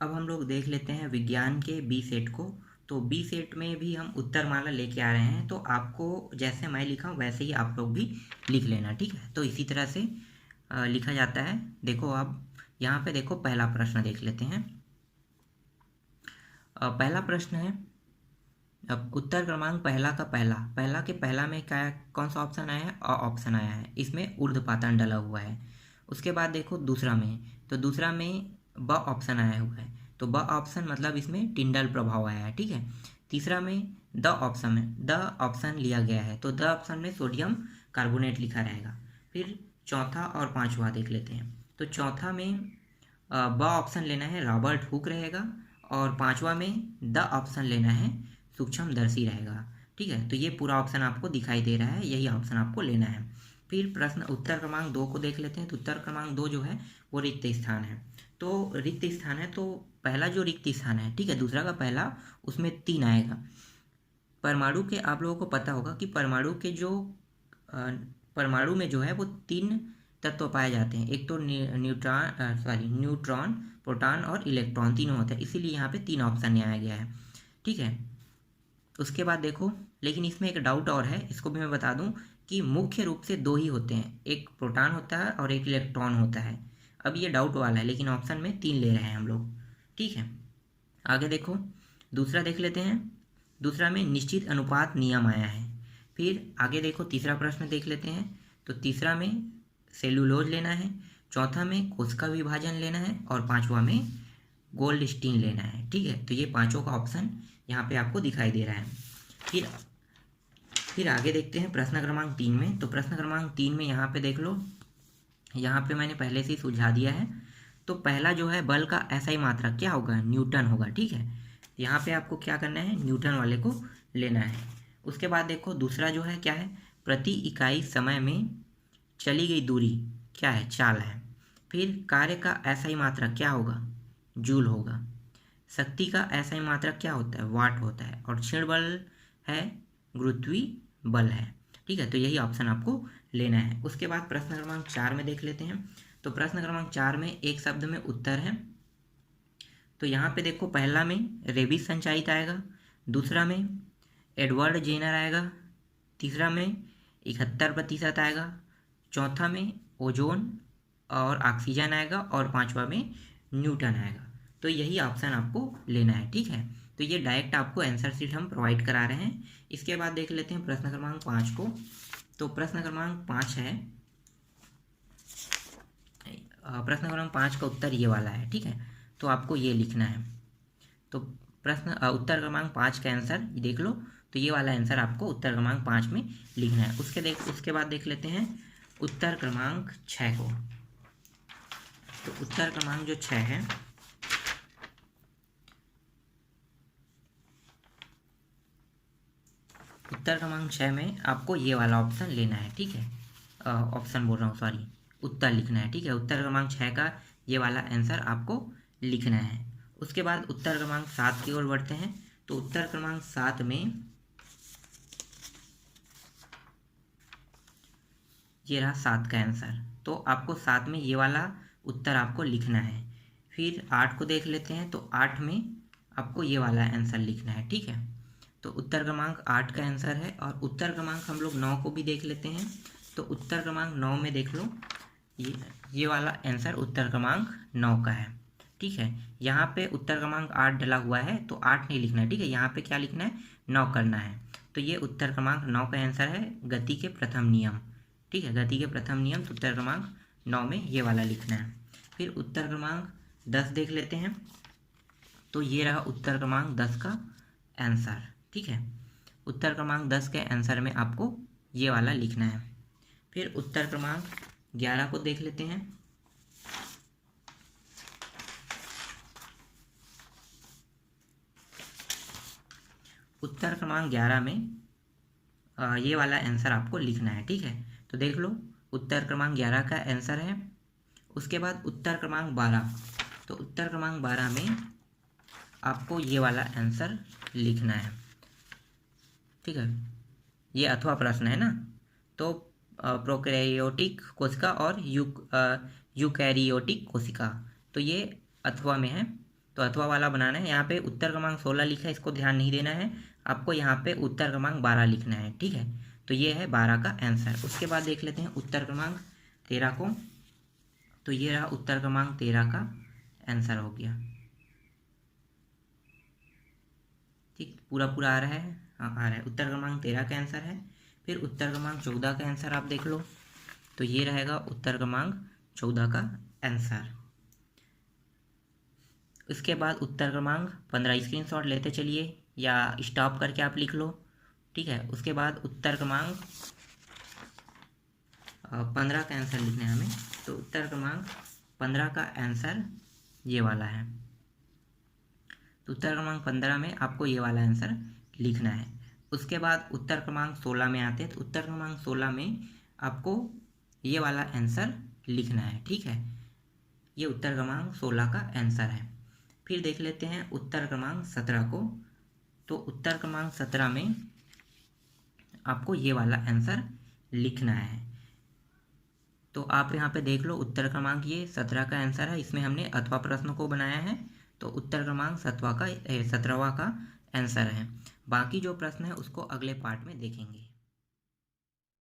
अब हम लोग देख लेते हैं विज्ञान के बी सेट को। तो बी सेट में भी हम उत्तरमाला लेके आ रहे हैं, तो आपको जैसे मैं लिखा हूँ वैसे ही आप लोग भी लिख लेना, ठीक है। तो इसी तरह से लिखा जाता है। देखो अब यहाँ पे देखो, पहला प्रश्न देख लेते हैं। पहला प्रश्न है, अब उत्तर क्रमांक पहला का पहला पहला के पहला में क्या कौन सा ऑप्शन आया है? ऑप्शन आया है, इसमें ऊर्ध्वपातन डला हुआ है। उसके बाद देखो दूसरा में, तो दूसरा में ब ऑप्शन आया हुआ है, तो ब ऑप्शन मतलब इसमें टिंडल प्रभाव आया है, ठीक है। तीसरा में द ऑप्शन लिया गया है, तो द ऑप्शन में सोडियम कार्बोनेट लिखा रहेगा। फिर चौथा और पांचवा देख लेते हैं। तो चौथा में ब ऑप्शन लेना है, रॉबर्ट हुक रहेगा। और पांचवा में द ऑप्शन लेना है, सूक्ष्मदर्शी रहेगा, ठीक है। तो ये पूरा ऑप्शन आपको दिखाई दे रहा है, यही ऑप्शन आपको लेना है। फिर प्रश्न उत्तर क्रमांक 2 को देख लेते हैं। तो उत्तर क्रमांक 2 जो है वो रिक्त स्थान है। तो रिक्त स्थान है, तो पहला जो रिक्त स्थान है, ठीक है, दूसरा का पहला, उसमें 3 आएगा। परमाणु के आप लोगों को पता होगा कि परमाणु के जो परमाणु में जो है वो 3 तत्व पाए जाते हैं। एक तो न्यूट्रॉन, प्रोटॉन और इलेक्ट्रॉन, तीनों होते हैं, इसीलिए यहाँ पे 3 ऑप्शन आया गया है, ठीक है। उसके बाद देखो, लेकिन इसमें एक डाउट और है, इसको भी मैं बता दूं कि मुख्य रूप से 2 ही होते हैं, एक प्रोटॉन होता है और एक इलेक्ट्रॉन होता है। अब ये डाउट वाला है, लेकिन ऑप्शन में 3 ले रहे हैं हम लोग, ठीक है। आगे देखो, दूसरा देख लेते हैं। दूसरा में निश्चित अनुपात नियम आया है। फिर आगे देखो, तीसरा प्रश्न देख लेते हैं। तो तीसरा में सेलुलोज लेना है, चौथा में कोशिका विभाजन लेना है और पांचवा में गोल्डस्टीन लेना है, ठीक है। तो ये पांचों का ऑप्शन यहाँ पे आपको दिखाई दे रहा है। फिर आगे देखते हैं प्रश्न क्रमांक 3 में। तो प्रश्न क्रमांक 3 में यहाँ पे देख लो, यहाँ पे मैंने पहले से ही सुझा दिया है। तो पहला जो है बल का एसआई मात्रक क्या होगा? न्यूटन होगा, ठीक है। यहाँ पे आपको क्या करना है? न्यूटन वाले को लेना है। उसके बाद देखो दूसरा जो है क्या है? प्रति इकाई समय में चली गई दूरी क्या है? चाल है। फिर कार्य का एसआई मात्रक क्या होगा? जूल होगा। शक्ति का एसआई मात्रक क्या होता है? वाट होता है। और क्षण बल है, गुरुत्वीय बल है, ठीक है। तो यही ऑप्शन आपको लेना है। उसके बाद प्रश्न क्रमांक 4 में देख लेते हैं। तो प्रश्न क्रमांक 4 में एक शब्द में उत्तर है। तो यहाँ पे देखो, पहला में रेबिस संचारित आएगा, दूसरा में एडवर्ड जेनर आएगा, तीसरा में 71% आएगा, चौथा में ओजोन और ऑक्सीजन आएगा और पांचवा में न्यूटन आएगा। तो यही ऑप्शन आपको लेना है, ठीक है। तो ये डायरेक्ट आपको आंसर शीट हम प्रोवाइड करा रहे हैं। इसके बाद देख लेते हैं प्रश्न क्रमांक 5 को। तो प्रश्न क्रमांक 5 है, प्रश्न क्रमांक 5 का उत्तर ये वाला है, ठीक है। तो आपको ये लिखना है। तो प्रश्न उत्तर क्रमांक 5 का आंसर देख लो। तो ये वाला आंसर आपको उत्तर क्रमांक 5 में लिखना है। उसके बाद देख लेते हैं उत्तर क्रमांक 6 को। तो उत्तर क्रमांक जो 6 है, उत्तर क्रमांक 6 में आपको ये वाला ऑप्शन लेना है, ठीक है। ऑप्शन बोल रहा हूँ, सॉरी, उत्तर लिखना है, ठीक है। उत्तर क्रमांक 6 का ये वाला आंसर आपको लिखना है। उसके बाद उत्तर क्रमांक 7 की ओर बढ़ते हैं। तो उत्तर क्रमांक 7 में ये रहा 7 का आंसर। तो आपको 7 में ये वाला उत्तर आपको लिखना है। फिर 8 को देख लेते हैं। तो 8 में आपको ये वाला आंसर लिखना है, ठीक है। तो उत्तर क्रमांक 8 का आंसर है। और उत्तर क्रमांक हम लोग 9 को भी देख लेते हैं। तो उत्तर क्रमांक 9 में देख लो, ये वाला आंसर उत्तर क्रमांक 9 का है, ठीक है। यहाँ पे उत्तर क्रमांक 8 डला हुआ है, तो 8 नहीं लिखना है, ठीक है। यहाँ पे क्या लिखना है? 9 करना है। तो ये उत्तर क्रमांक 9 का आंसर है, गति के प्रथम नियम, ठीक है। गति के प्रथम नियम, तो उत्तर क्रमांक 9 में ये वाला लिखना है। फिर उत्तर क्रमांक 10 देख लेते हैं। तो ये रहा उत्तर क्रमांक 10 का आंसर, ठीक है। उत्तर क्रमांक 10 के आंसर में आपको ये वाला लिखना है। फिर उत्तर क्रमांक 11 को देख लेते हैं। उत्तर क्रमांक 11 में ये वाला आंसर आपको लिखना है, ठीक है। तो देख लो, उत्तर क्रमांक 11 का आंसर है। उसके बाद उत्तर क्रमांक 12। तो उत्तर क्रमांक 12 में आपको ये वाला आंसर लिखना है, ठीक है। ये अथवा प्रश्न है ना। तो प्रोकैरियोटिक कोशिका और यूकैरियोटिक कोशिका, तो ये अथवा में है। तो अथवा वाला बनाना है। यहाँ पे उत्तर क्रमांक 16 लिखा है, इसको ध्यान नहीं देना है आपको, यहाँ पे उत्तर क्रमांक 12 लिखना है, ठीक है। तो ये है 12 का आंसर। उसके बाद देख लेते हैं उत्तर क्रमांक 13 को। तो ये रहा उत्तर क्रमांक 13 का आंसर हो गया, ठीक, पूरा पूरा आ रहा है, हाँ आ रहा है। उत्तर क्रमांक 13 का आंसर है। फिर उत्तर क्रमांक 14 का आंसर आप देख लो। तो ये रहेगा उत्तर क्रमांक 14 का आंसर। उसके बाद उत्तर क्रमांक 15 स्क्रीनशॉट लेते चलिए या स्टॉप करके आप लिख लो, ठीक है। उसके बाद उत्तर क्रमांक 15 का आंसर लिखना है हमें। तो उत्तर क्रमांक 15 का आंसर ये वाला है। तो उत्तर क्रमांक 15 में आपको ये वाला आंसर लिखना है। उसके बाद उत्तर क्रमांक 16 में आते हैं। तो उत्तर क्रमांक 16 में आपको ये वाला आंसर लिखना है, ठीक है। ये उत्तर क्रमांक 16 का आंसर है। फिर देख लेते हैं उत्तर क्रमांक 17 को। तो उत्तर क्रमांक 17 में आपको ये वाला आंसर लिखना है। तो आप यहाँ पे देख लो, उत्तर क्रमांक ये 17 का आंसर है, इसमें हमने अथवा प्रश्न को बनाया है। तो उत्तर क्रमांक 17वां का आंसर है। बाकी जो प्रश्न है उसको अगले पार्ट में देखेंगे।